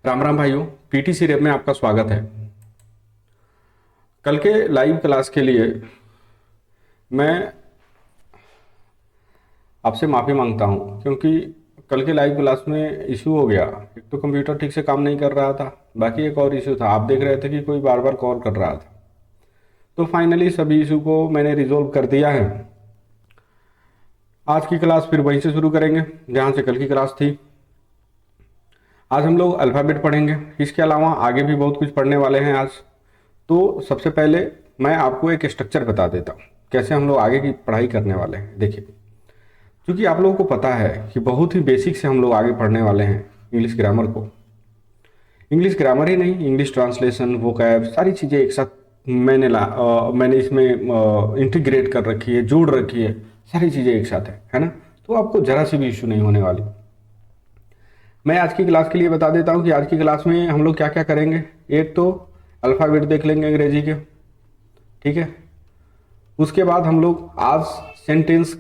राम राम भाइयों, PTC rap में आपका स्वागत है। कल के लाइव क्लास के लिए मैं आपसे माफ़ी मांगता हूं, क्योंकि कल के लाइव क्लास में इशू हो गया। एक तो कंप्यूटर ठीक से काम नहीं कर रहा था, बाकी एक और इशू था। आप देख रहे थे कि कोई बार बार कॉल कर रहा था। तो फाइनली सभी इशू को मैंने रिजोल्व कर दिया है। आज की क्लास फिर वहीं से शुरू करेंगे जहाँ से कल की क्लास थी। आज हम लोग अल्फ़ाबेट पढ़ेंगे, इसके अलावा आगे भी बहुत कुछ पढ़ने वाले हैं आज। तो सबसे पहले मैं आपको एक स्ट्रक्चर बता देता हूँ कैसे हम लोग आगे की पढ़ाई करने वाले हैं। देखिए, क्योंकि आप लोगों को पता है कि बहुत ही बेसिक से हम लोग आगे पढ़ने वाले हैं इंग्लिश ग्रामर को। इंग्लिश ग्रामर ही नहीं, इंग्लिश ट्रांसलेशन, वोकैब, सारी चीज़ें एक साथ मैंने इसमें इंटीग्रेट कर रखी है, जोड़ रखी है। सारी चीज़ें एक साथ है ना। तो आपको ज़रा सी भी इशू नहीं होने वाली। मैं आज की क्लास के लिए बता देता हूँ कि आज की क्लास में हम लोग क्या क्या करेंगे। एक तो अल्फ़ाबेट देख लेंगे अंग्रेजी के, ठीक है। उसके बाद हम लोग आज सेंटेंस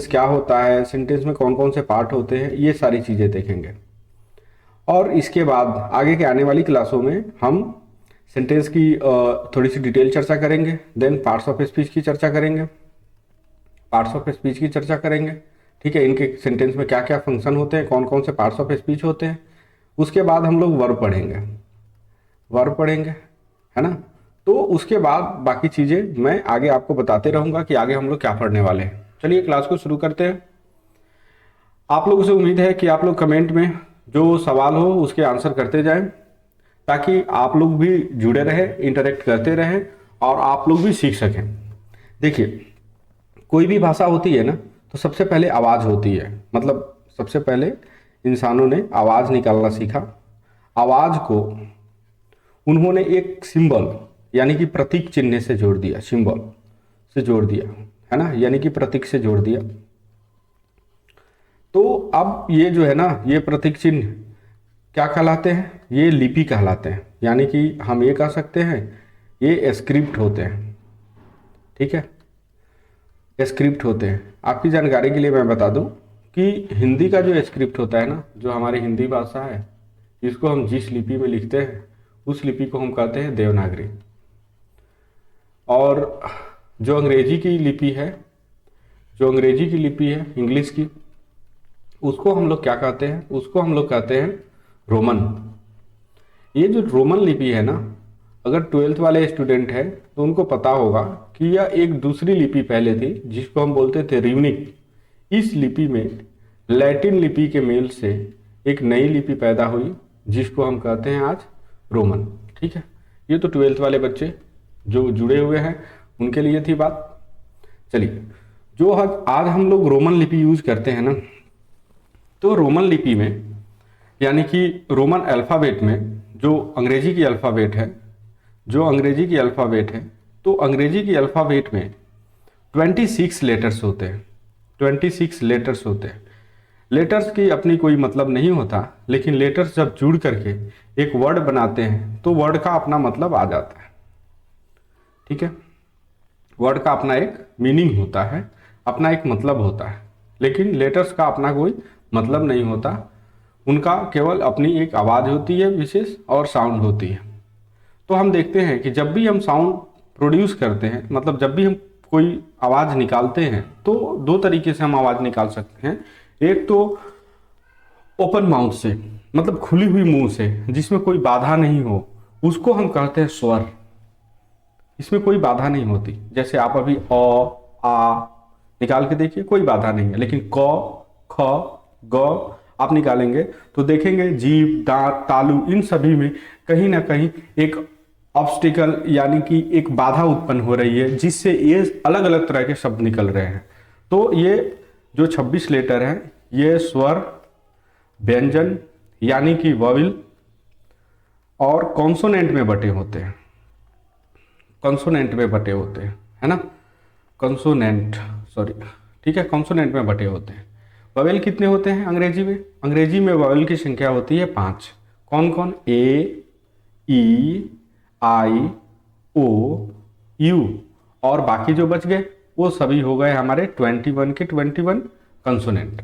क्या होता है, सेंटेंस में कौन कौन से पार्ट होते हैं, ये सारी चीज़ें देखेंगे। और इसके बाद आगे के आने वाली क्लासों में हम सेंटेंस की थोड़ी सी डिटेल चर्चा करेंगे। देन पार्ट्स ऑफ स्पीच की चर्चा करेंगे, ठीक है। इनके सेंटेंस में क्या क्या फंक्शन होते हैं, कौन कौन से पार्ट्स ऑफ स्पीच होते हैं। उसके बाद हम लोग वर्ब पढ़ेंगे, है ना। तो उसके बाद बाकी चीज़ें मैं आगे आपको बताते रहूँगा कि आगे हम लोग क्या पढ़ने वाले हैं। चलिए क्लास को शुरू करते हैं। आप लोगों से उम्मीद है कि आप लोग कमेंट में जो सवाल हो उसके आंसर करते जाएं, ताकि आप लोग भी जुड़े रहें, इंटरेक्ट करते रहें और आप लोग भी सीख सकें। देखिए, कोई भी भाषा होती है ना, तो सबसे पहले आवाज़ होती है। मतलब सबसे पहले इंसानों ने आवाज़ निकालना सीखा। आवाज़ को उन्होंने एक सिंबल यानी कि प्रतीक चिन्ह से जोड़ दिया, सिंबल से जोड़ दिया, है ना, यानी कि प्रतीक से जोड़ दिया। तो अब ये जो है ना, ये प्रतीक चिन्ह क्या कहलाते हैं, ये लिपि कहलाते हैं। यानी कि हम ये कह सकते हैं ये स्क्रिप्ट होते हैं, ठीक है, स्क्रिप्ट होते हैं। आपकी जानकारी के लिए मैं बता दूं कि हिंदी का जो स्क्रिप्ट होता है ना, जो हमारी हिंदी भाषा है, इसको हम जिस लिपि में लिखते हैं उस लिपि को हम कहते हैं देवनागरी। और जो अंग्रेजी की लिपि है इंग्लिश की, उसको हम लोग क्या कहते हैं, उसको हम लोग कहते हैं रोमन। ये जो रोमन लिपि है ना, अगर 12th वाले स्टूडेंट हैं तो उनको पता होगा कि यह एक दूसरी लिपि पहले थी जिसको हम बोलते थे रिवनिक। इस लिपि में लैटिन लिपि के मेल से एक नई लिपि पैदा हुई जिसको हम कहते हैं आज रोमन, ठीक है। ये तो 12th वाले बच्चे जो जुड़े हुए हैं उनके लिए थी बात। चलिए, जो आज हम लोग रोमन लिपि यूज करते हैं ना, तो रोमन लिपि में यानी कि रोमन अल्फ़ाबेट में जो अंग्रेजी की अल्फ़ाबेट है, तो अंग्रेजी की अल्फ़ाबेट में 26 लेटर्स होते हैं। 26 लेटर्स होते हैं। लेटर्स की अपनी कोई मतलब नहीं होता, लेकिन लेटर्स जब जुड़ करके एक वर्ड बनाते हैं तो वर्ड का अपना मतलब आ जाता है, ठीक है। वर्ड का अपना एक मीनिंग होता है, अपना एक मतलब होता है, लेकिन लेटर्स का अपना कोई मतलब नहीं होता। उनका केवल अपनी एक आवाज़ होती है विशेष, और साउंड होती है। तो हम देखते हैं कि जब भी हम साउंड प्रोड्यूस करते हैं, मतलब जब भी हम कोई आवाज़ निकालते हैं, तो दो तरीके से हम आवाज़ निकाल सकते हैं। एक तो ओपन माउथ से, मतलब खुली हुई मुंह से, जिसमें कोई बाधा नहीं हो, उसको हम कहते हैं स्वर। इसमें कोई बाधा नहीं होती। जैसे आप अभी आ निकाल के देखिए, कोई बाधा नहीं है। लेकिन क, ख, ग आप निकालेंगे तो देखेंगे जीभ, दांत, तालु, इन सभी में कहीं ना कहीं एक ऑब्स्टिकल यानी कि एक बाधा उत्पन्न हो रही है, जिससे ये अलग अलग तरह के शब्द निकल रहे हैं। तो ये जो 26 लेटर हैं, ये स्वर, व्यंजन यानी कि वॉवेल और कॉन्सोनेंट में बटे होते हैं, है ना। ठीक है, कॉन्सोनेंट में बटे होते हैं। वॉवेल कितने होते हैं अंग्रेजी में? अंग्रेजी में वॉवेल की संख्या होती है 5। कौन कौन? ए, ई, आई, ओ, यू, और बाकी जो बच गए वो सभी हो गए हमारे 21 के 21 कंसोनेंट।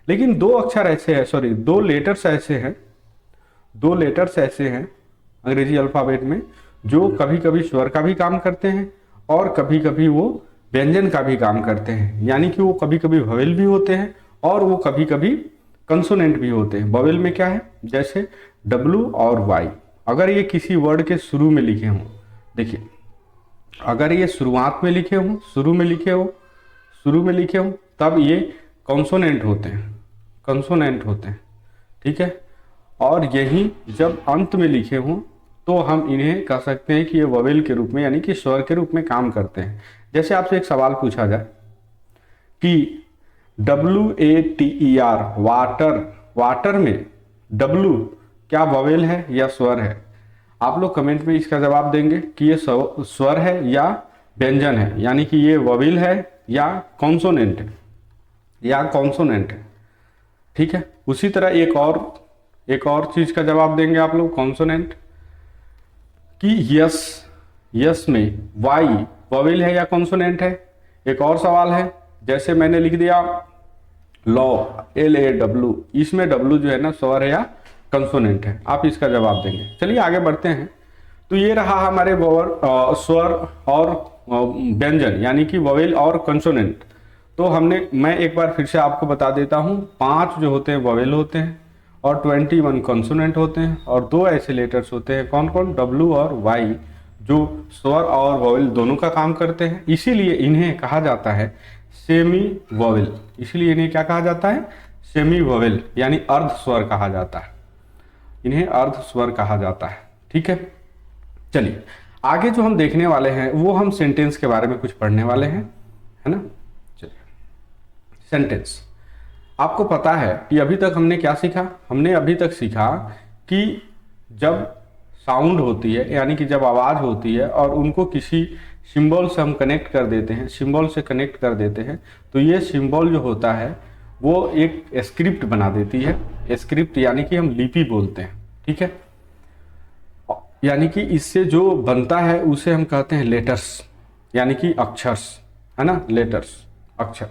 लेकिन दो लेटर्स ऐसे हैं दो लेटर्स ऐसे हैं अंग्रेजी अल्फ़ाबेट में जो कभी कभी स्वर का भी काम करते हैं और कभी कभी वो व्यंजन का भी काम करते हैं, यानी कि वो कभी कभी वोवेल भी होते हैं और वो कभी कभी कंसोनेंट भी होते हैं। वोवेल में क्या है, जैसे W और Y, अगर ये किसी वर्ड के शुरू में लिखे हों, देखिए अगर ये शुरुआत में लिखे हों, शुरू में लिखे हों, तब ये कंसोनेंट होते हैं, ठीक है। और यही जब अंत में लिखे हों तो हम इन्हें कह सकते हैं कि ये वोवेल के रूप में यानी कि स्वर के रूप में काम करते हैं। जैसे आपसे एक सवाल पूछा जाए कि WATER वाटर में W क्या वोवेल है या स्वर है? आप लोग कमेंट में इसका जवाब देंगे कि ये स्वर है या व्यंजन है, यानी कि ये वोवेल है या कॉन्सोनेंट है, ठीक है। उसी तरह एक और चीज का जवाब देंगे आप लोग, कॉन्सोनेंट, कि यस में वाई वोवेल है या कॉन्सोनेंट है। एक और सवाल है, जैसे मैंने लिख दिया लॉ LAW, इसमें W जो है ना स्वर है या कंसोनेंट है, आप इसका जवाब देंगे। चलिए आगे बढ़ते हैं। तो ये रहा हमारे स्वर और व्यंजन यानी कि वोवेल और कंसोनेंट। तो मैं एक बार फिर से आपको बता देता हूँ, 5 जो होते हैं वोवेल होते हैं और 21 कंसोनेंट होते हैं और 2 ऐसे लेटर्स होते हैं, कौन कौन, W और Y, जो स्वर और वोवेल दोनों का काम करते हैं। इसीलिए इन्हें कहा जाता है सेमी वोवेल, इसलिए इन्हें क्या कहा जाता है, सेमी वोवेल, यानी अर्ध स्वर कहा जाता है, इन्हें अर्ध स्वर कहा जाता है, ठीक है। चलिए आगे जो हम देखने वाले हैं वो हम सेंटेंस के बारे में कुछ पढ़ने वाले हैं, है ना। चलिए सेंटेंस, आपको पता है कि अभी तक हमने क्या सीखा, हमने अभी तक सीखा कि जब साउंड होती है यानी कि जब आवाज़ होती है और उनको किसी सिंबल से हम कनेक्ट कर देते हैं, तो ये सिंबल जो होता है वो एक स्क्रिप्ट बना देती है। स्क्रिप्ट यानी कि हम लिपि बोलते हैं, ठीक है। यानी कि इससे जो बनता है उसे हम कहते हैं लेटर्स, यानी कि अक्षर्स, है ना, लेटर्स, अक्षर।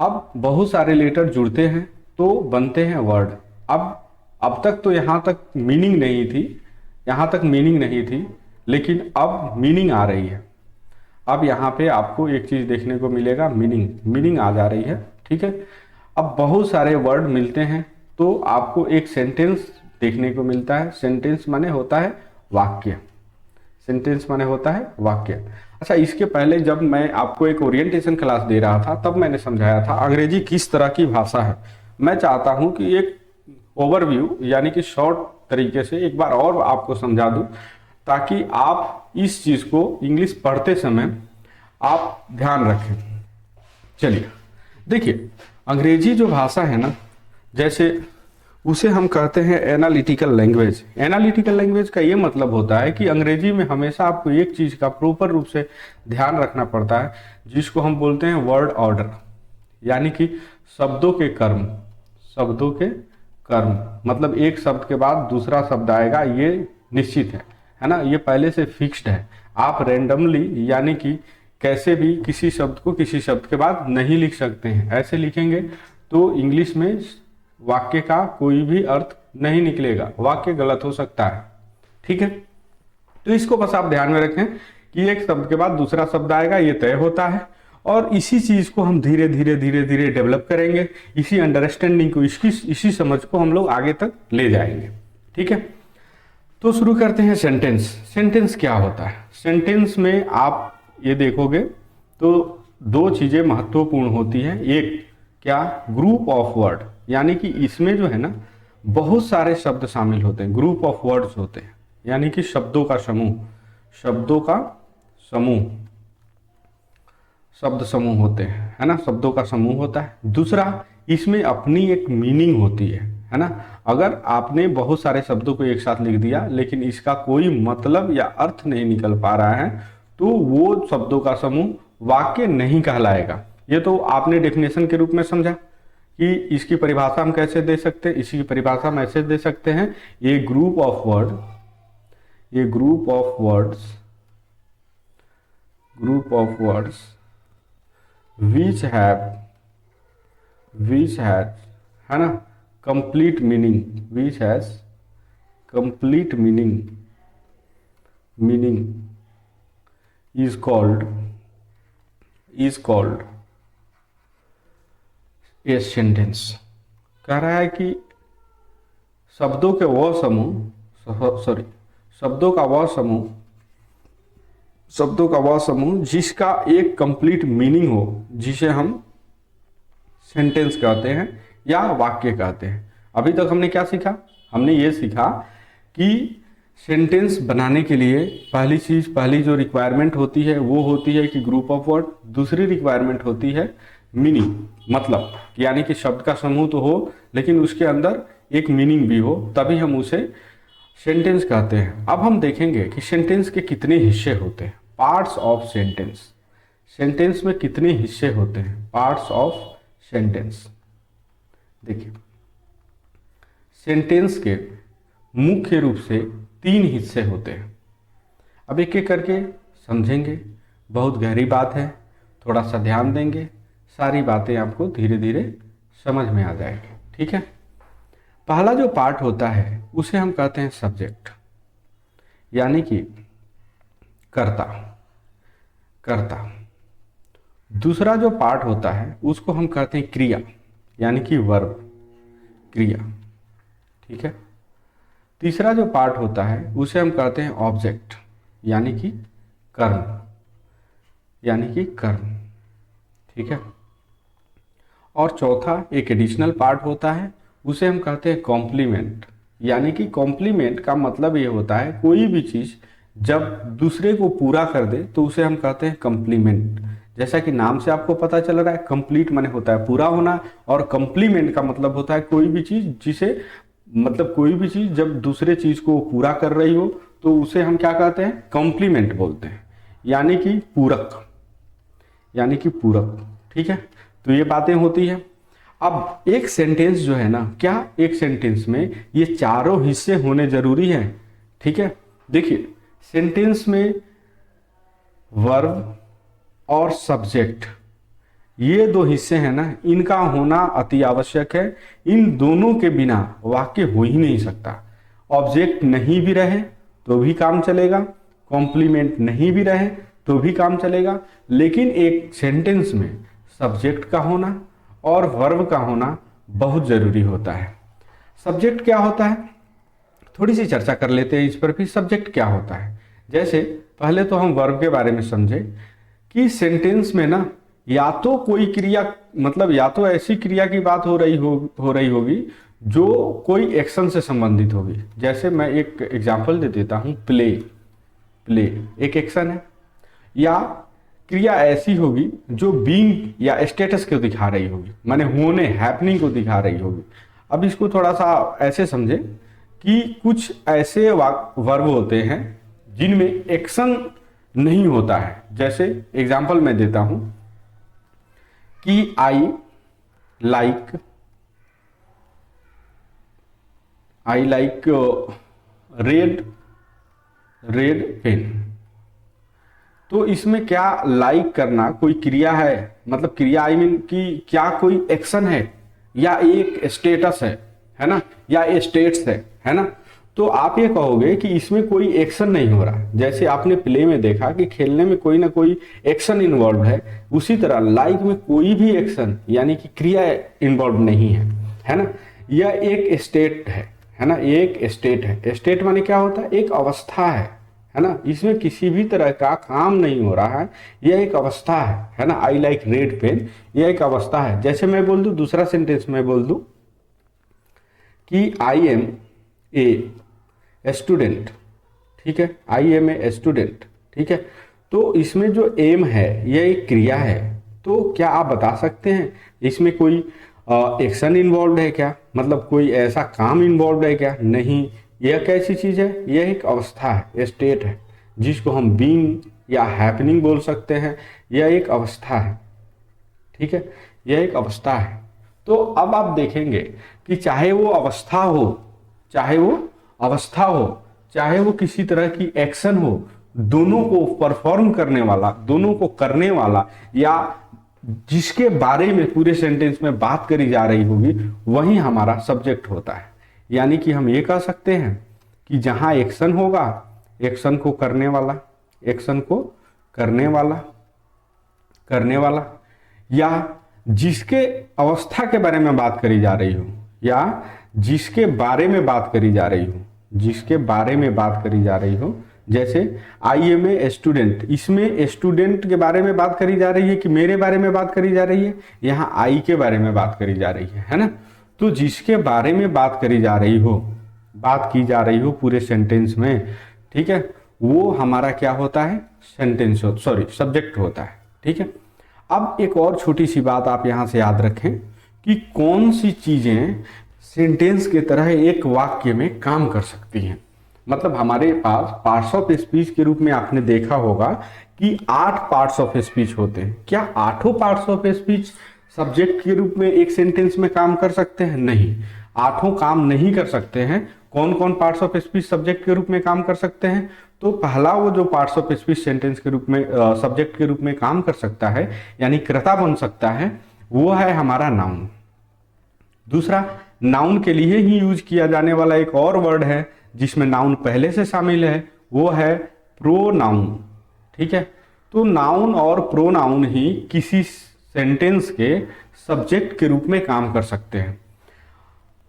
अब बहुत सारे लेटर जुड़ते हैं तो बनते हैं वर्ड। अब तक तो यहाँ तक मीनिंग नहीं थी, लेकिन अब मीनिंग आ रही है। अब यहाँ पे आपको एक चीज देखने को मिलेगा, मीनिंग आ जा रही है, ठीक है। अब बहुत सारे वर्ड मिलते हैं तो आपको एक सेंटेंस देखने को मिलता है। सेंटेंस माने होता है वाक्य। अच्छा, इसके पहले जब मैं आपको एक ओरिएंटेशन क्लास दे रहा था तब मैंने समझाया था अंग्रेजी किस तरह की भाषा है। मैं चाहता हूं कि एक ओवरव्यू यानी कि शॉर्ट तरीके से एक बार और आपको समझा दूं, ताकि आप इस चीज को इंग्लिश पढ़ते समय आप ध्यान रखें। चलिए देखिए, अंग्रेजी जो भाषा है ना, जैसे उसे हम कहते हैं एनालिटिकल लैंग्वेज। एनालिटिकल लैंग्वेज का ये मतलब होता है कि अंग्रेजी में हमेशा आपको एक चीज का प्रॉपर रूप से ध्यान रखना पड़ता है, जिसको हम बोलते हैं वर्ड ऑर्डर, यानी कि शब्दों के कर्म। मतलब एक शब्द के बाद दूसरा शब्द आएगा, ये निश्चित है ना, ये पहले से फिक्स्ड है। आप रैंडमली यानी कि कैसे भी किसी शब्द को किसी शब्द के बाद नहीं लिख सकते हैं। ऐसे लिखेंगे तो इंग्लिश में वाक्य का कोई भी अर्थ नहीं निकलेगा, वाक्य गलत हो सकता है, ठीक है। तो इसको बस आप ध्यान में रखें कि एक शब्द के बाद दूसरा शब्द आएगा, ये तय होता है। और इसी चीज को हम धीरे धीरे डेवलप करेंगे, इसी अंडरस्टैंडिंग को, इसी समझ को हम लोग आगे तक ले जाएंगे, ठीक है। तो शुरू करते हैं सेंटेंस। सेंटेंस क्या होता है? सेंटेंस में आप ये देखोगे तो 2 चीजें महत्वपूर्ण होती हैं। एक क्या, ग्रुप ऑफ वर्ड, यानी कि इसमें जो है ना बहुत सारे शब्द शामिल होते हैं, ग्रुप ऑफ वर्ड्स होते हैं, यानी कि शब्दों का समूह, शब्द समूह होते हैं, है ना, शब्दों का समूह होता है। दूसरा, इसमें अपनी एक मीनिंग होती है ना। अगर आपने बहुत सारे शब्दों को एक साथ लिख दिया लेकिन इसका कोई मतलब या अर्थ नहीं निकल पा रहा है, तो वो शब्दों का समूह वाक्य नहीं कहलाएगा। ये तो आपने डेफिनेशन के रूप में समझा कि इसकी परिभाषा हम कैसे दे सकते हैं। इसकी परिभाषा हम ऐसे दे सकते हैं, ये group of words which have, है ना, complete meaning, which has complete meaning is called a sentence. कह रहा है कि शब्दों के वह समूह जिसका एक कंप्लीट मीनिंग हो, जिसे हम सेंटेंस कहते हैं या वाक्य कहते हैं। अभी तक हमने क्या सीखा? हमने ये सीखा कि सेंटेंस बनाने के लिए पहली जो रिक्वायरमेंट होती है वो होती है कि ग्रुप ऑफ वर्ड। दूसरी रिक्वायरमेंट होती है मीनिंग, मतलब यानी कि शब्द का समूह तो हो लेकिन उसके अंदर एक मीनिंग भी हो, तभी हम उसे सेंटेंस कहते हैं। अब हम देखेंगे कि सेंटेंस के कितने हिस्से होते हैं, पार्ट्स ऑफ सेंटेंस। सेंटेंस में कितने हिस्से होते हैं, पार्ट्स ऑफ सेंटेंस। देखिए, सेंटेंस के मुख्य रूप से 3 हिस्से होते हैं। अब एक एक करके समझेंगे, बहुत गहरी बात है, थोड़ा सा ध्यान देंगे, सारी बातें आपको धीरे धीरे समझ में आ जाएगी। ठीक है, पहला जो पार्ट होता है उसे हम कहते हैं सब्जेक्ट, यानी कि कर्ता। दूसरा जो पार्ट होता है उसको हम कहते हैं क्रिया, यानी कि वर्ब, क्रिया। ठीक है, तीसरा जो पार्ट होता है उसे हम कहते हैं ऑब्जेक्ट, यानी कि कर्म। ठीक है, और चौथा एक एडिशनल पार्ट होता है, उसे हम कहते हैं कॉम्प्लीमेंट, यानी कि कॉम्प्लीमेंट का मतलब ये होता है कोई भी चीज़ जब दूसरे को पूरा कर दे तो उसे हम कहते हैं कम्प्लीमेंट। जैसा कि नाम से आपको पता चल रहा है, कंप्लीट माने होता है पूरा होना, और कम्प्लीमेंट का मतलब होता है कोई भी चीज़ जब दूसरे चीज़ को पूरा कर रही हो तो उसे हम क्या कहते हैं, कॉम्प्लीमेंट बोलते हैं, यानी कि पूरक। ठीक है, तो ये बातें होती है। अब एक सेंटेंस जो है ना, क्या एक सेंटेंस में ये चारों हिस्से होने जरूरी हैं? ठीक है, देखिए, सेंटेंस में वर्ब और सब्जेक्ट, ये 2 हिस्से हैं ना, इनका होना अति आवश्यक है। इन दोनों के बिना वाक्य हो ही नहीं सकता। ऑब्जेक्ट नहीं भी रहे तो भी काम चलेगा, कॉम्प्लीमेंट नहीं भी रहे तो भी काम चलेगा, लेकिन एक सेंटेंस में सब्जेक्ट का होना और वर्ब का होना बहुत जरूरी होता है। सब्जेक्ट क्या होता है, थोड़ी सी चर्चा कर लेते हैं इस पर भी। सब्जेक्ट क्या होता है, जैसे पहले तो हम वर्ब के बारे में समझे कि सेंटेंस में ना या तो कोई क्रिया, मतलब या तो ऐसी क्रिया की बात हो रही होगी जो कोई एक्शन से संबंधित होगी। जैसे मैं एक एग्जांपल दे देता हूँ, प्ले एक एक्शन है, या क्रिया ऐसी होगी जो बीइंग या स्टेटस को दिखा रही होगी, माने होने, हैपनिंग को दिखा रही होगी। अब इसको थोड़ा सा ऐसे समझे कि कुछ ऐसे वर्ब होते हैं जिनमें एक्शन नहीं होता है। जैसे एग्जांपल मैं देता हूं कि आई लाइक रेड पेन। तो इसमें क्या लाइक करना कोई क्रिया है, मतलब क्रिया आई मीन कि क्या कोई एक्शन है या एक स्टेटस है ना, या स्टेट्स है ना। तो आप ये कहोगे कि इसमें कोई एक्शन नहीं हो रहा। जैसे आपने प्ले में देखा कि खेलने में कोई ना कोई एक्शन इन्वॉल्व है, उसी तरह लाइक में कोई भी एक्शन यानी कि क्रिया इन्वॉल्व नहीं है ना। यह एक स्टेट है ना, एक स्टेट है। स्टेट माने क्या होता है, एक अवस्था है ना, इसमें किसी भी तरह का काम नहीं हो रहा है, यह एक अवस्था है ना। आई लाइक रेड पेन, यह एक अवस्था है। जैसे मैं बोल दूं, दूसरा सेंटेंस में बोल दूं कि आई एम ए स्टूडेंट, ठीक है, आई एम ए स्टूडेंट, ठीक है। तो इसमें जो एम है यह एक क्रिया है। तो क्या आप बता सकते हैं इसमें कोई एक्शन इन्वॉल्व है क्या, मतलब कोई ऐसा काम इन्वॉल्व है क्या? नहीं, यह कैसी चीज है, यह एक अवस्था है, स्टेट है, जिसको हम बीइंग या हैपनिंग बोल सकते हैं। यह एक अवस्था है, ठीक है, यह एक अवस्था है। तो अब आप देखेंगे कि चाहे वो अवस्था हो, चाहे वो किसी तरह की एक्शन हो, दोनों को परफॉर्म करने वाला, दोनों को करने वाला, या जिसके बारे में पूरे सेंटेंस में बात करी जा रही होगी, वही हमारा सब्जेक्ट होता है। यानी कि हम ये कह सकते हैं कि जहां एक्शन होगा, एक्शन को करने वाला, एक्शन को करने वाला, करने वाला, या जिसके अवस्था के बारे में बात करी जा रही हो, या जिसके बारे में बात करी जा रही हो, जिसके बारे में बात करी जा रही हो। जैसे आई एम ए स्टूडेंट, इसमें स्टूडेंट के बारे में बात करी जा रही है कि मेरे बारे में बात करी जा रही है, यहाँ आई के बारे में बात करी जा रही है ना। तो जिसके बारे में बात करी जा रही हो, बात की जा रही हो पूरे सेंटेंस में, ठीक है, वो हमारा क्या होता है, सेंटेंस सॉरी सब्जेक्ट होता है। ठीक है, अब एक और छोटी सी बात आप यहाँ से याद रखें कि कौन सी चीजें सेंटेंस के तरह एक वाक्य में काम कर सकती हैं। मतलब हमारे पास पार्ट्स ऑफ स्पीच के रूप में आपने देखा होगा कि 8 पार्ट्स ऑफ स्पीच होते हैं। क्या 8 पार्ट्स ऑफ स्पीच सब्जेक्ट के रूप में एक सेंटेंस में काम कर सकते हैं? नहीं, 8 काम नहीं कर सकते हैं। कौन कौन पार्ट्स ऑफ स्पीच सब्जेक्ट के रूप में काम कर सकते हैं? तो पहला वो जो पार्ट्स ऑफ स्पीच सेंटेंस के रूप में सब्जेक्ट के रूप में काम कर सकता है, यानी कर्ता बन सकता है, वो है हमारा नाउन। दूसरा, नाउन के लिए ही यूज किया जाने वाला एक और वर्ड है जिसमें नाउन पहले से शामिल है, वो है प्रोनाउन। ठीक है, तो नाउन और प्रोनाउन ही किसी सेंटेंस के सब्जेक्ट के रूप में काम कर सकते हैं।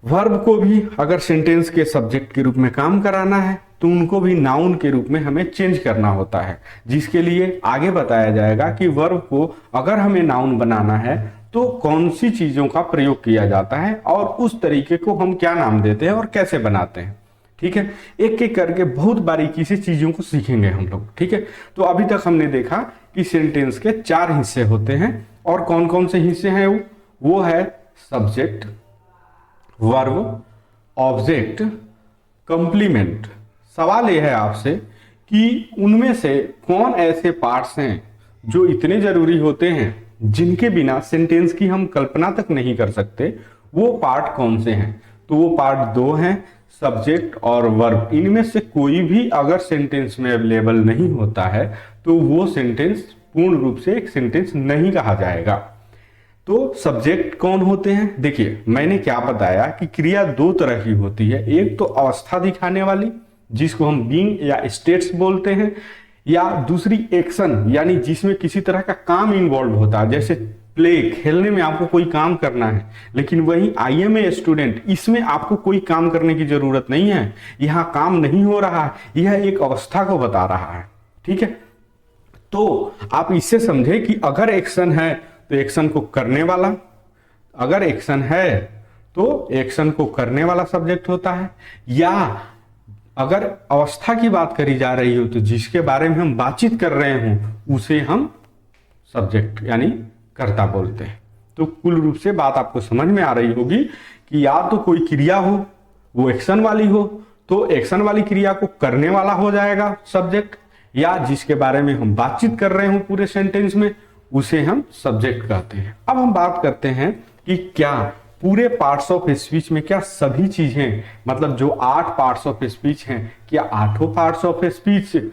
वर्ब को भी अगर सेंटेंस के सब्जेक्ट के रूप में काम कराना है तो उनको भी नाउन के रूप में हमें चेंज करना होता है, जिसके लिए आगे बताया जाएगा कि वर्ब को अगर हमें नाउन बनाना है तो कौन सी चीजों का प्रयोग किया जाता है और उस तरीके को हम क्या नाम देते हैं और कैसे बनाते हैं। ठीक है, एक एक करके बहुत बारीकी से चीजों को सीखेंगे हम लोग। ठीक है, तो अभी तक हमने देखा कि सेंटेंस के 4 हिस्से होते हैं, और कौन कौन से हिस्से हैं वो है सब्जेक्ट, वर्ब, ऑब्जेक्ट, कंप्लीमेंट। सवाल यह है आपसे कि उनमें से कौन ऐसे पार्ट्स हैं जो इतने जरूरी होते हैं जिनके बिना सेंटेंस की हम कल्पना तक नहीं कर सकते, वो पार्ट कौन से हैं? तो वो पार्ट 2 हैं, सब्जेक्ट और वर्ब। इनमें से कोई भी अगर सेंटेंस में अवेलेबल नहीं होता है तो वो सेंटेंस पूर्ण रूप से एक सेंटेंस नहीं कहा जाएगा। तो सब्जेक्ट कौन होते हैं? देखिए, मैंने क्या बताया कि क्रिया 2 तरह की होती है। एक तो अवस्था दिखाने वाली, जिसको हम बीइंग या स्टेट्स बोलते हैं, या दूसरी एक्शन, यानी जिसमें किसी तरह का काम इन्वॉल्व होता है। जैसे प्ले, खेलने में आपको कोई काम करना है, लेकिन वही आई एम ए स्टूडेंट, इसमें आपको कोई काम करने की जरूरत नहीं है, यहां काम नहीं हो रहा है, यह एक अवस्था को बता रहा है। ठीक है, तो आप इससे समझे कि अगर एक्शन है तो एक्शन को करने वाला, अगर एक्शन है तो एक्शन को करने वाला सब्जेक्ट होता है, या अगर अवस्था की बात करी जा रही हो तो जिसके बारे में हम बातचीत कर रहे हो उसे हम सब्जेक्ट यानी कर्ता बोलते हैं। तो कुल रूप से बात आपको समझ में आ रही होगी कि या तो कोई क्रिया हो वो एक्शन वाली हो तो एक्शन वाली क्रिया को करने वाला हो जाएगा सब्जेक्ट, या जिसके बारे में हम बातचीत कर रहे हो पूरे सेंटेंस में उसे हम सब्जेक्ट कहते हैं। अब हम बात करते हैं कि क्या पूरे पार्ट्स ऑफ स्पीच में, क्या सभी चीजें, मतलब जो 8 पार्ट्स ऑफ स्पीच हैं, क्या 8 पार्ट्स ऑफ स्पीच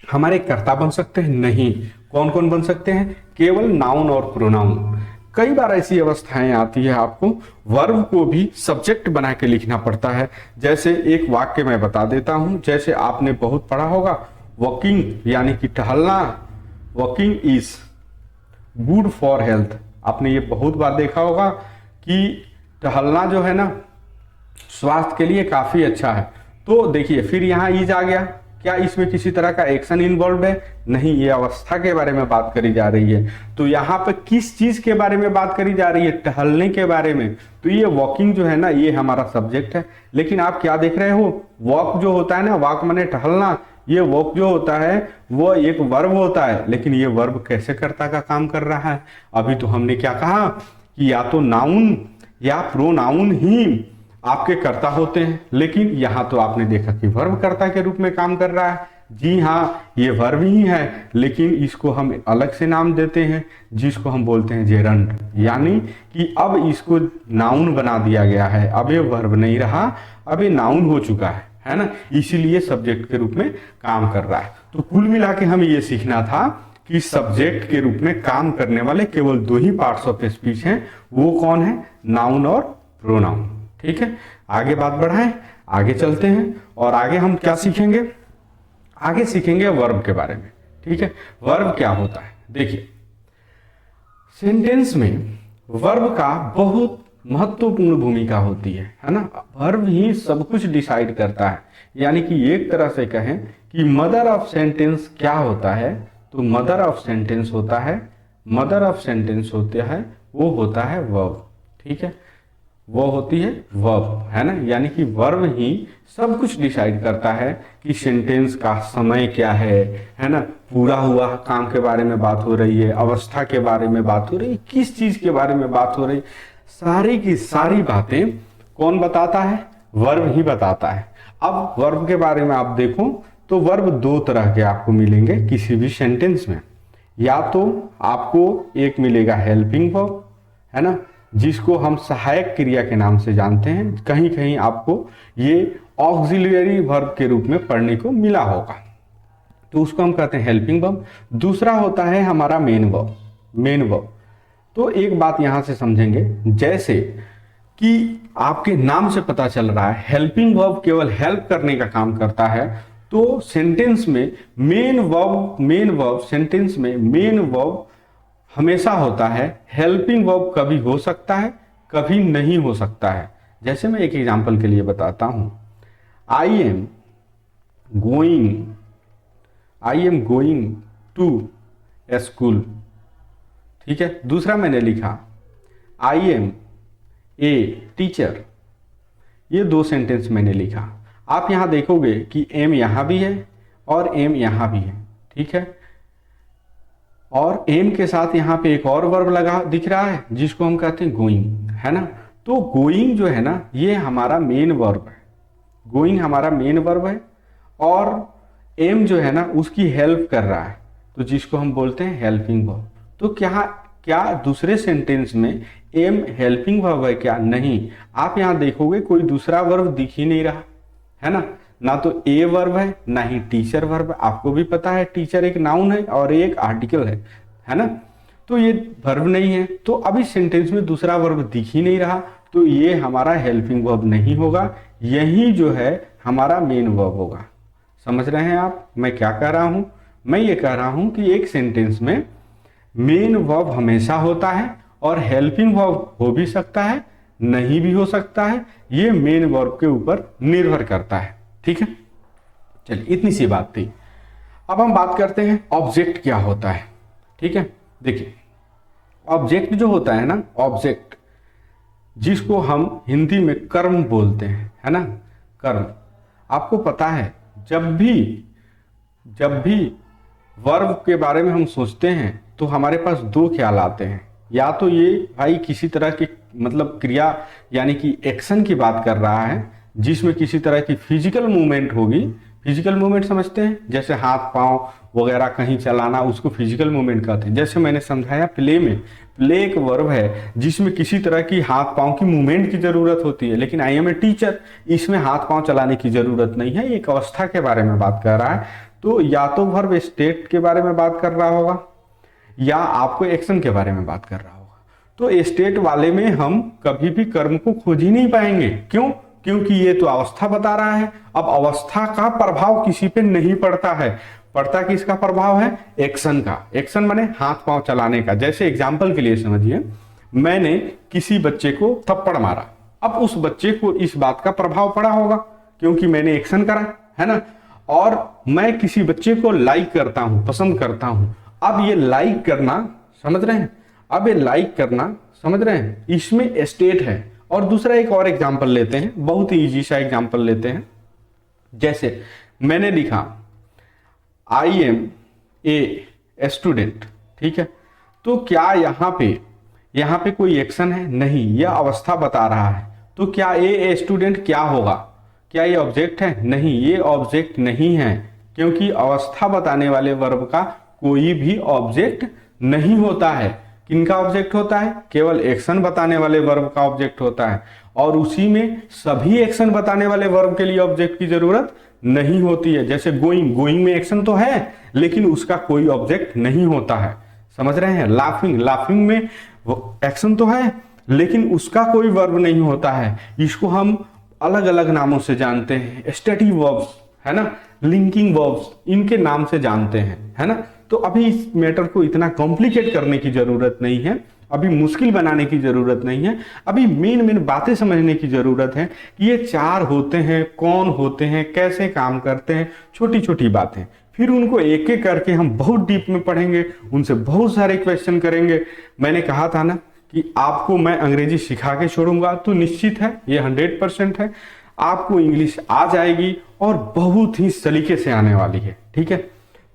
हमारे कर्ता बन सकते हैं? नहीं। कौन कौन बन सकते हैं? केवल नाउन और प्रोनाउन। कई बार ऐसी अवस्थाएं आती है आपको वर्ब को भी सब्जेक्ट बना के लिखना पड़ता है। जैसे एक वाक्य मैं बता देता हूं, जैसे आपने बहुत पढ़ा होगा, वॉकिंग यानी कि टहलना, walking is good for health. आपने ये बहुत बार देखा होगा कि टहलना जो है ना स्वास्थ्य के लिए काफी अच्छा है। तो देखिए फिर यहाँ इज आ गया, क्या इसमें किसी तरह का एक्शन इन्वॉल्व है? नहीं, ये अवस्था के बारे में बात करी जा रही है। तो यहाँ पे किस चीज के बारे में बात करी जा रही है? टहलने के बारे में। तो ये वॉकिंग जो है ना ये हमारा सब्जेक्ट है, लेकिन आप क्या देख रहे हो, वॉक जो होता है ना, वॉक माने टहलना, ये वॉक जो होता है वो एक वर्ब होता है, लेकिन ये वर्ब कैसे कर्ता का काम कर रहा है? अभी तो हमने क्या कहा कि या तो नाउन या प्रोनाउन ही आपके कर्ता होते हैं, लेकिन यहां तो आपने देखा कि वर्ब कर्ता के रूप में काम कर रहा है। जी हाँ, ये वर्ब ही है, लेकिन इसको हम अलग से नाम देते हैं जिसको हम बोलते हैं जेरंड, यानी कि अब इसको नाउन बना दिया गया है। अब ये वर्ब नहीं रहा, अब ये नाउन हो चुका है ना, इसीलिए सब्जेक्ट के रूप में काम कर रहा है। तो कुल मिला के हमें ये सीखना था कि सब्जेक्ट के रूप में काम करने वाले केवल 2 ही पार्ट्स ऑफ स्पीच हैं। वो कौन है? नाउन और प्रोनाउन। ठीक है, आगे बात बढ़ाएं, आगे चलते हैं और आगे हम क्या सीखेंगे, आगे सीखेंगे वर्ब के बारे में। ठीक है, वर्ब क्या होता है, देखिए सेंटेंस में वर्ब का बहुत महत्वपूर्ण भूमिका होती है ना। वर्ब ही सब कुछ डिसाइड करता है, यानी कि एक तरह से कहें कि मदर ऑफ सेंटेंस क्या होता है, तो मदर ऑफ सेंटेंस होता है, मदर ऑफ सेंटेंस होता है वो होता है वर्ब। ठीक है, वो होती है वर्ब, है ना, यानी कि वर्ब ही सब कुछ डिसाइड करता है कि सेंटेंस का समय क्या है ना, पूरा हुआ काम के बारे में बात हो रही है, अवस्था के बारे में बात हो रही है, किस चीज के बारे में बात हो रही है, सारी की सारी बातें कौन बताता है, वर्ब ही बताता है। अब वर्ब के बारे में आप देखो तो वर्ब दो तरह के आपको मिलेंगे किसी भी सेंटेंस में, या तो आपको एक मिलेगा हेल्पिंग वर्ब, है ना, जिसको हम सहायक क्रिया के नाम से जानते हैं, कहीं कहीं आपको ये ऑक्सिलरी वर्ब के रूप में पढ़ने को मिला होगा, तो उसको हम कहते हैं हेल्पिंग वर्ब। दूसरा होता है हमारा मेन वर्ब, मेन वर्ब। तो एक बात यहां से समझेंगे, जैसे कि आपके नाम से पता चल रहा है हेल्पिंग वर्ब केवल हेल्प करने का काम करता है, तो सेंटेंस में मेन वर्ब सेंटेंस में मेन वर्ब हमेशा होता है। हेल्पिंग वर्ब कभी हो सकता है, कभी नहीं हो सकता है। जैसे मैं एक एग्जांपल के लिए बताता हूं, I am going to school. ठीक है, दूसरा मैंने लिखा आई एम ए टीचर। ये दो सेंटेंस मैंने लिखा। आप यहां देखोगे कि एम यहां भी है और एम यहां भी है। ठीक है, और एम के साथ यहाँ पे एक और वर्ब लगा दिख रहा है जिसको हम कहते हैं गोइंग, है ना। तो गोइंग जो है ना ये हमारा मेन वर्ब है, गोइंग हमारा मेन वर्ब है, और एम जो है ना उसकी हेल्प कर रहा है, तो जिसको हम बोलते हैं हेल्पिंग वर्ब। तो क्या दूसरे सेंटेंस में एम हेल्पिंग वर्ब है क्या? नहीं। आप यहाँ देखोगे कोई दूसरा वर्ब दिख ही नहीं रहा, है ना तो ए वर्ब है ना ही टीचर वर्ब है। आपको भी पता है टीचर एक नाउन है और एक आर्टिकल है ना, तो ये वर्ब नहीं है। तो अभी सेंटेंस में दूसरा वर्ब दिख ही नहीं रहा, तो ये हमारा हेल्पिंग वर्ब नहीं होगा, यही जो है हमारा मेन वर्ब होगा। समझ रहे हैं आप मैं क्या कह रहा हूं? मैं ये कह रहा हूं कि एक सेंटेंस में मेन वर्ब हमेशा होता है और हेल्पिंग वर्ब हो भी सकता है, नहीं भी हो सकता है, ये मेन वर्ब के ऊपर निर्भर करता है। ठीक है, चलिए इतनी सी बात थी। अब हम बात करते हैं ऑब्जेक्ट क्या होता है। ठीक है, देखिए ऑब्जेक्ट जो होता है ना, ऑब्जेक्ट जिसको हम हिंदी में कर्म बोलते हैं, है ना, कर्म। आपको पता है जब भी वर्ब के बारे में हम सोचते हैं तो हमारे पास दो ख्याल आते हैं, या तो ये भाई किसी तरह की मतलब क्रिया यानी कि एक्शन की बात कर रहा है जिसमें किसी तरह की फिजिकल मूवमेंट होगी। फिजिकल मूवमेंट समझते हैं, जैसे हाथ पांव वगैरह कहीं चलाना, उसको फिजिकल मूवमेंट कहते हैं। जैसे मैंने समझाया प्ले में, प्ले एक वर्ब है जिसमें किसी तरह की हाथ पांव की मूवमेंट की जरूरत होती है, लेकिन आई एम ए टीचर इसमें हाथ पांव चलाने की जरूरत नहीं है, एक अवस्था के बारे में बात कर रहा है। तो या तो वर्ब स्टेट के बारे में बात कर रहा होगा या आपको एक्शन के बारे में बात कर रहा होगा। तो स्टेट वाले में हम कभी भी कर्म को खोज ही नहीं पाएंगे। क्यों? क्योंकि ये तो अवस्था बता रहा है। अब अवस्था का प्रभाव किसी पे नहीं पड़ता है, पड़ता किसका प्रभाव है? एक्शन का। एक्शन माने हाथ पांव चलाने का। जैसे एग्जांपल के लिए समझिए, मैंने किसी बच्चे को थप्पड़ मारा, अब उस बच्चे को इस बात का प्रभाव पड़ा होगा क्योंकि मैंने एक्शन करा, है ना। और मैं किसी बच्चे को लाइक करता हूं, पसंद करता हूं। अब ये लाइक करना समझ रहे हैं, अब ये लाइक करना समझ रहे हैं, इसमें स्टेट है। और दूसरा एक और एग्जांपल लेते हैं, बहुत ही इजी सा एग्जांपल लेते हैं। जैसे मैंने लिखा आई एम ए स्टूडेंट, ठीक है, तो क्या यहाँ पे कोई एक्शन है? नहीं, यह अवस्था बता रहा है। तो क्या ए स्टूडेंट क्या होगा? क्या ये ऑब्जेक्ट है? नहीं, ये ऑब्जेक्ट नहीं है, क्योंकि अवस्था बताने वाले वर्ब का कोई भी ऑब्जेक्ट नहीं होता है। किनका ऑब्जेक्ट होता है? केवल एक्शन बताने वाले वर्ब का ऑब्जेक्ट होता है, और उसी में सभी एक्शन बताने वाले वर्ब के लिए ऑब्जेक्ट की जरूरत नहीं होती है। जैसे गोइंग, गोइंग में एक्शन तो है लेकिन उसका कोई ऑब्जेक्ट नहीं होता है। समझ रहे हैं? लाफिंग, लाफिंग में एक्शन तो है लेकिन उसका कोई वर्ब नहीं होता है। इसको हम अलग अलग नामों से जानते हैं, स्टडी वर्ब्स, है ना, लिंकिंग वर्ब्स, इनके नाम से जानते हैं, है ना। तो अभी इस मैटर को इतना कॉम्प्लिकेट करने की जरूरत नहीं है, अभी मुश्किल बनाने की जरूरत नहीं है। अभी मेन मेन बातें समझने की जरूरत है कि ये चार होते हैं, कौन होते हैं, कैसे काम करते हैं, छोटी छोटी बातें। फिर उनको एक एक करके हम बहुत डीप में पढ़ेंगे, उनसे बहुत सारे क्वेश्चन करेंगे। मैंने कहा था ना कि आपको मैं अंग्रेजी सिखा के छोड़ूंगा, तो निश्चित है ये 100% है, आपको इंग्लिश आ जाएगी और बहुत ही सलीके से आने वाली है। ठीक है,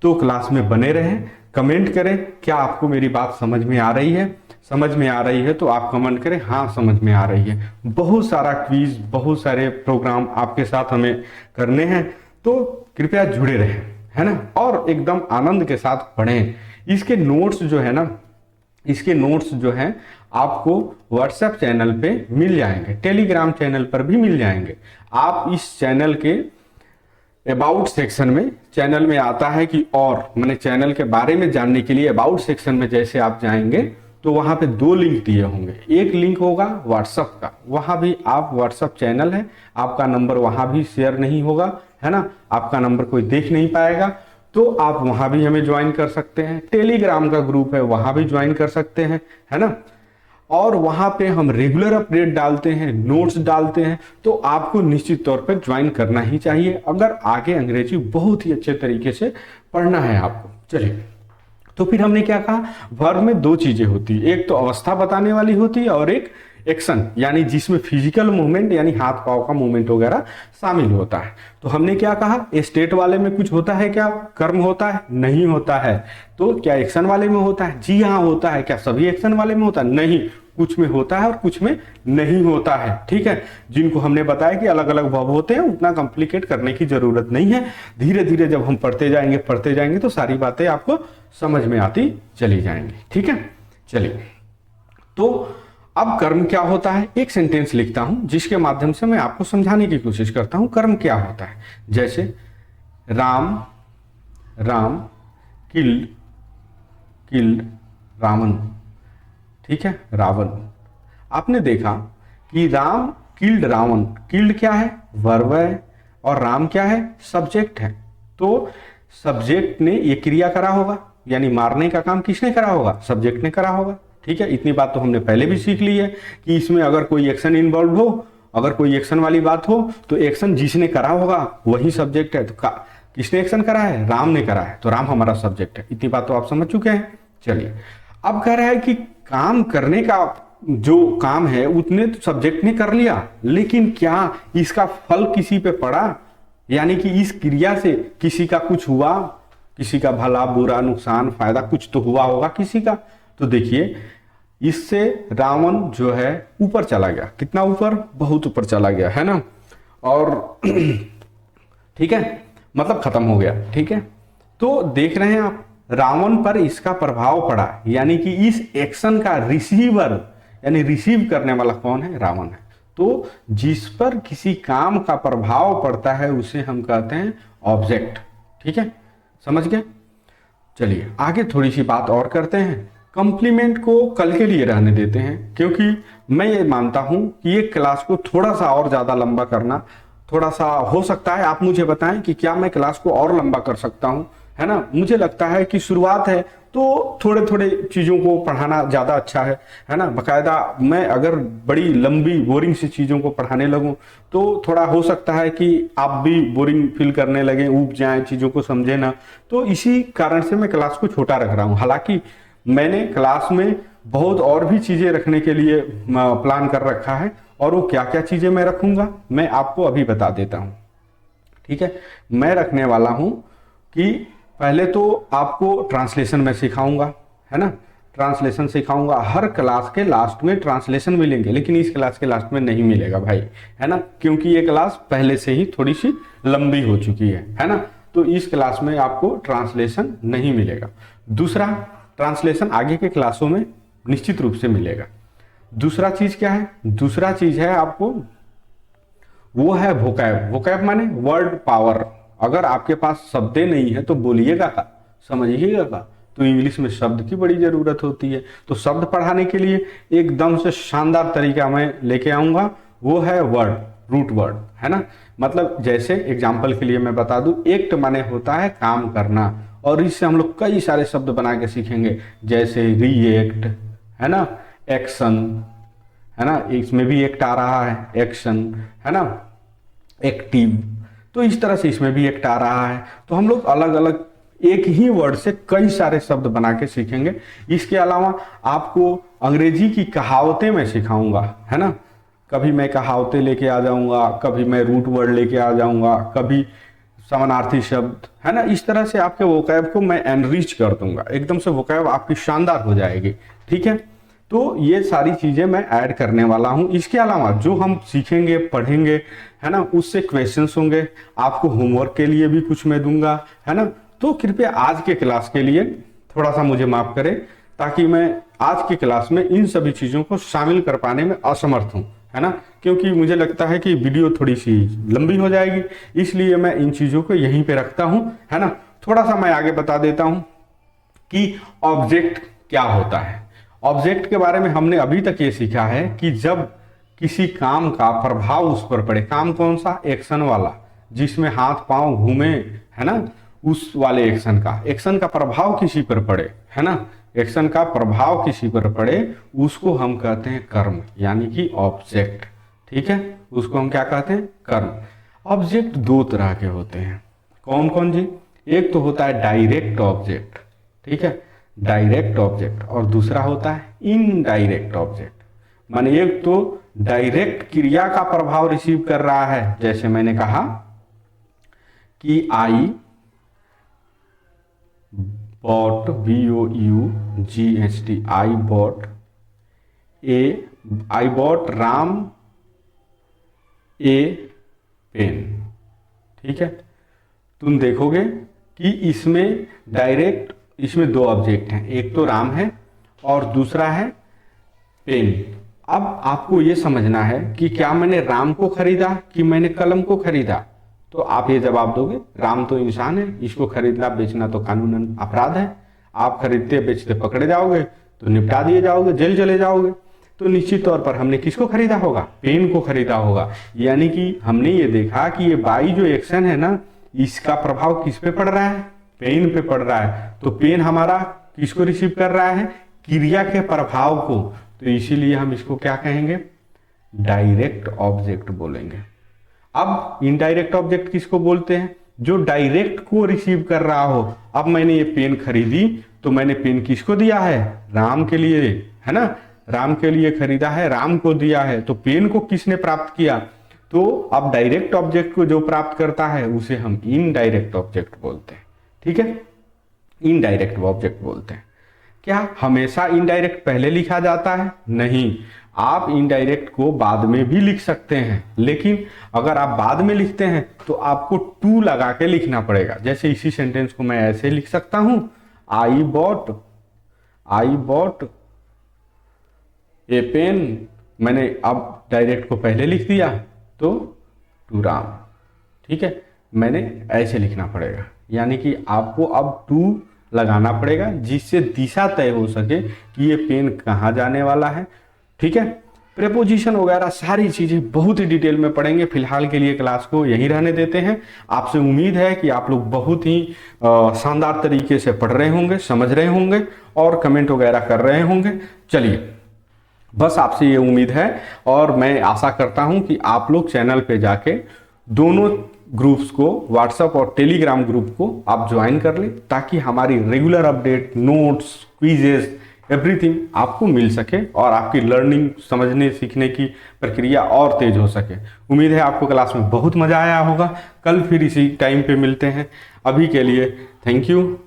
तो क्लास में बने रहें, कमेंट करें क्या आपको मेरी बात समझ में आ रही है। समझ में आ रही है तो आप कमेंट करें हाँ समझ में आ रही है। बहुत सारा क्विज, बहुत सारे प्रोग्राम आपके साथ हमें करने हैं, तो कृपया जुड़े रहें, है ना, और एकदम आनंद के साथ पढ़ें। इसके नोट्स जो है ना, इसके नोट्स जो हैं आपको व्हाट्सएप चैनल पे मिल जाएंगे, टेलीग्राम चैनल पर भी मिल जाएंगे। आप इस चैनल के अबाउट सेक्शन में, चैनल में आता है कि और मैंने चैनल के बारे में जानने के लिए अबाउट सेक्शन में जैसे आप जाएंगे तो वहां पे 2 लिंक दिए होंगे। एक लिंक होगा व्हाट्सएप का, वहां भी आप व्हाट्सएप चैनल है, आपका नंबर वहां भी शेयर नहीं होगा, है ना, आपका नंबर कोई देख नहीं पाएगा, तो आप वहां भी हमें ज्वाइन कर सकते हैं। टेलीग्राम का ग्रुप है, वहां भी ज्वाइन कर सकते हैं, है ना। और वहां पे हम रेगुलर अपडेट डालते हैं, नोट्स डालते हैं, तो आपको निश्चित तौर पर ज्वाइन करना ही चाहिए अगर आगे अंग्रेजी बहुत ही अच्छे तरीके से पढ़ना है आपको। चलिए, तो फिर हमने क्या कहा, वर्ब में 2 चीजें होती है, एक तो अवस्था बताने वाली होती है और एक एक्शन, यानी जिसमें फिजिकल मूवमेंट यानी हाथ पांव का मूवमेंट वगैरह शामिल होता है। तो हमने क्या कहा, स्टेट वाले में कुछ होता है क्या, कर्म होता है, नहीं होता है। तो क्या एक्शन वाले में होता है, जी हाँ होता है। क्या सभी एक्शन वाले में होता है, नहीं, कुछ में होता है और कुछ में नहीं होता है। ठीक है, जिनको हमने बताया कि अलग अलग वर्ब होते हैं, उतना कॉम्प्लिकेट करने की जरूरत नहीं है। धीरे धीरे जब हम पढ़ते जाएंगे तो सारी बातें आपको समझ में आती चली जाएंगी। ठीक है, चलिए, तो अब कर्म क्या होता है, एक सेंटेंस लिखता हूं जिसके माध्यम से मैं आपको समझाने की कोशिश करता हूं कर्म क्या होता है। जैसे राम किल्ड रावण। ठीक है, रावण। आपने देखा कि राम किल्ड रावण, किल्ड क्या है, वर्ब है, और राम क्या है, सब्जेक्ट है। तो सब्जेक्ट ने ये क्रिया करा होगा, यानी मारने का काम किसने करा होगा, सब्जेक्ट ने करा होगा। ठीक है, इतनी बात तो हमने पहले भी सीख ली है कि इसमें अगर कोई एक्शन इन्वॉल्व हो, अगर कोई एक्शन वाली बात हो, तो एक्शन जिसने करा होगा वही सब्जेक्ट है। तो किसने एक्शन करा है, राम ने करा है, तो राम हमारा सब्जेक्ट है। इतनी बात तो आप समझ चुके हैं। चलिए, अब कह रहा है कि काम करने का जो काम है उतने तो सब्जेक्ट ने कर लिया, लेकिन क्या इसका फल किसी पे पड़ा, यानी कि इस क्रिया से किसी का कुछ हुआ, किसी का भला बुरा नुकसान फायदा कुछ तो हुआ होगा किसी का। तो देखिए, इससे रावण जो है ऊपर चला गया, कितना ऊपर, बहुत ऊपर चला गया, है ना, और ठीक है, मतलब खत्म हो गया। ठीक है, तो देख रहे हैं आप, रावण पर इसका प्रभाव पड़ा, यानी कि इस एक्शन का रिसीवर यानी रिसीव करने वाला कौन है, रावण है। तो जिस पर किसी काम का प्रभाव पड़ता है उसे हम कहते हैं ऑब्जेक्ट। ठीक है, समझ गए। चलिए आगे थोड़ी सी बात और करते हैं। कॉम्प्लीमेंट को कल के लिए रहने देते हैं, क्योंकि मैं ये मानता हूं कि ये क्लास को थोड़ा सा और ज्यादा लंबा करना थोड़ा सा हो सकता है। आप मुझे बताएं कि क्या मैं क्लास को और लंबा कर सकता हूं, है ना। मुझे लगता है कि शुरुआत है तो थोड़े थोड़े चीजों को पढ़ाना ज्यादा अच्छा है ना। बकायदा मैं अगर बड़ी लंबी बोरिंग सी चीजों को पढ़ाने लगूं तो थोड़ा हो सकता है कि आप भी बोरिंग फील करने लगे, ऊब जाएं, चीजों को समझे ना। तो इसी कारण से मैं क्लास को छोटा रख रहा हूं। हालांकि मैंने क्लास में बहुत और भी चीजें रखने के लिए प्लान कर रखा है, और वो क्या क्या चीजें मैं रखूंगा मैं आपको अभी बता देता हूं। ठीक है, मैं रखने वाला हूं कि पहले तो आपको ट्रांसलेशन में सिखाऊंगा, है ना, ट्रांसलेशन सिखाऊंगा। हर क्लास के लास्ट में ट्रांसलेशन मिलेंगे, लेकिन इस क्लास के लास्ट में नहीं मिलेगा भाई, है ना, क्योंकि ये क्लास पहले से ही थोड़ी सी लंबी हो चुकी है ना। तो इस क्लास में आपको ट्रांसलेशन नहीं मिलेगा। दूसरा, ट्रांसलेशन आगे के क्लासों में निश्चित रूप से मिलेगा। दूसरा चीज क्या है, दूसरा चीज है आपको वो है वोकैब। वोकैब माने वर्ड पावर। अगर आपके पास शब्दे नहीं है तो बोलिएगा का, समझिएगा का। तो इंग्लिश में शब्द की बड़ी ज़रूरत होती है। तो शब्द पढ़ाने के लिए एकदम से शानदार तरीका मैं लेके आऊँगा, वो है वर्ड, रूट वर्ड, है ना। मतलब जैसे एग्जाम्पल के लिए मैं बता दूं, एक्ट माने होता है काम करना, और इससे हम लोग कई सारे शब्द बना के सीखेंगे, जैसे रिएक्ट, है ना, एक्शन, है ना, इसमें भी एक्ट आ रहा है, एक्शन, है ना, एक्टिव, तो इस तरह से इसमें भी एक्ट आ रहा है। तो हम लोग अलग अलग एक ही वर्ड से कई सारे शब्द बना के सीखेंगे। इसके अलावा आपको अंग्रेजी की कहावतें मैं सिखाऊंगा, है ना। कभी मैं कहावतें लेके आ जाऊंगा, कभी मैं रूट वर्ड लेके आ जाऊंगा, कभी समानार्थी शब्द, है ना। इस तरह से आपके वोकैब को मैं एनरिच कर दूंगा, एकदम से वोकैब आपकी शानदार हो जाएगी, ठीक है। तो ये सारी चीज़ें मैं ऐड करने वाला हूँ। इसके अलावा जो हम सीखेंगे पढ़ेंगे, है ना, उससे क्वेश्चंस होंगे, आपको होमवर्क के लिए भी कुछ मैं दूंगा, है ना। तो कृपया आज के क्लास के लिए थोड़ा सा मुझे माफ करें, ताकि मैं आज की क्लास में इन सभी चीज़ों को शामिल कर पाने में असमर्थ हूँ, है ना, क्योंकि मुझे लगता है कि वीडियो थोड़ी सी लंबी हो जाएगी, इसलिए मैं इन चीज़ों को यहीं पे रखता हूँ, है ना। थोड़ा सा मैं आगे बता देता हूँ कि ऑब्जेक्ट क्या होता है। ऑब्जेक्ट के बारे में हमने अभी तक ये सीखा है कि जब किसी काम का प्रभाव उस पर पड़े, काम कौन सा, एक्शन वाला, जिसमें हाथ पांव घूमे, है ना, उस वाले एक्शन का प्रभाव किसी पर पड़े, है ना, एक्शन का प्रभाव किसी पर पड़े, उसको हम कहते हैं कर्म, यानी कि ऑब्जेक्ट, ठीक है, उसको हम क्या कहते हैं, कर्म। ऑब्जेक्ट दो तरह के होते हैं, कौन कौन जी, एक तो होता है डायरेक्ट ऑब्जेक्ट, ठीक है, डायरेक्ट ऑब्जेक्ट, और दूसरा होता है इनडायरेक्ट ऑब्जेक्ट। माने एक तो डायरेक्ट क्रिया का प्रभाव रिसीव कर रहा है, जैसे मैंने कहा कि I bought, BOUGHT, I bought Ram a pen, ठीक है। तुम देखोगे कि इसमें डायरेक्ट, इसमें दो ऑब्जेक्ट हैं, एक तो राम है और दूसरा है पेन। अब आपको ये समझना है कि क्या मैंने राम को खरीदा कि मैंने कलम को खरीदा। तो आप ये जवाब दोगे, राम तो इंसान है, इसको खरीदना बेचना तो कानूनन अपराध है, आप खरीदते बेचते पकड़े जाओगे तो निपटा दिए जाओगे, जेल चले जाओगे। तो निश्चित तौर पर हमने किसको खरीदा होगा, पेन को खरीदा होगा। यानी कि हमने ये देखा कि ये बाई जो एक्शन है ना, इसका प्रभाव किस पे पड़ रहा है, पेन पे पड़ रहा है। तो पेन हमारा किसको रिसीव कर रहा है, क्रिया के प्रभाव को, तो इसीलिए हम इसको क्या कहेंगे, डायरेक्ट ऑब्जेक्ट बोलेंगे। अब इनडायरेक्ट ऑब्जेक्ट किसको बोलते हैं, जो डायरेक्ट को रिसीव कर रहा हो। अब मैंने ये पेन खरीदी तो मैंने पेन किसको दिया है, राम के लिए, है ना, राम के लिए खरीदा है, राम को दिया है। तो पेन को किसने प्राप्त किया, तो अब डायरेक्ट ऑब्जेक्ट को जो प्राप्त करता है उसे हम इनडायरेक्ट ऑब्जेक्ट बोलते हैं, ठीक है, इनडायरेक्ट ऑब्जेक्ट बोलते हैं। क्या हमेशा इनडायरेक्ट पहले लिखा जाता है, नहीं, आप इनडायरेक्ट को बाद में भी लिख सकते हैं, लेकिन अगर आप बाद में लिखते हैं तो आपको टू लगा के लिखना पड़ेगा। जैसे इसी सेंटेंस को मैं ऐसे लिख सकता हूं, आई बॉट ए पेन, मैंने अब डायरेक्ट को पहले लिख दिया तो टू राम, ठीक है, मैंने ऐसे लिखना पड़ेगा। यानी कि आपको अब टू लगाना पड़ेगा, जिससे दिशा तय हो सके कि ये पेन कहाँ जाने वाला है, ठीक है। प्रेपोजिशन वगैरह सारी चीज़ें बहुत ही डिटेल में पढ़ेंगे। फिलहाल के लिए क्लास को यहीं रहने देते हैं। आपसे उम्मीद है कि आप लोग बहुत ही शानदार तरीके से पढ़ रहे होंगे, समझ रहे होंगे और कमेंट वगैरह कर रहे होंगे। चलिए, बस आपसे ये उम्मीद है, और मैं आशा करता हूं कि आप लोग चैनल पे जाके दोनों ग्रुप्स को, व्हाट्सएप और टेलीग्राम ग्रुप को आप ज्वाइन कर लें, ताकि हमारी regular update, notes, quizzes, everything आपको मिल सके और आपकी लर्निंग, समझने सीखने की प्रक्रिया और तेज हो सके। उम्मीद है आपको क्लास में बहुत मजा आया होगा। कल फिर इसी टाइम पे मिलते हैं। अभी के लिए थैंक यू।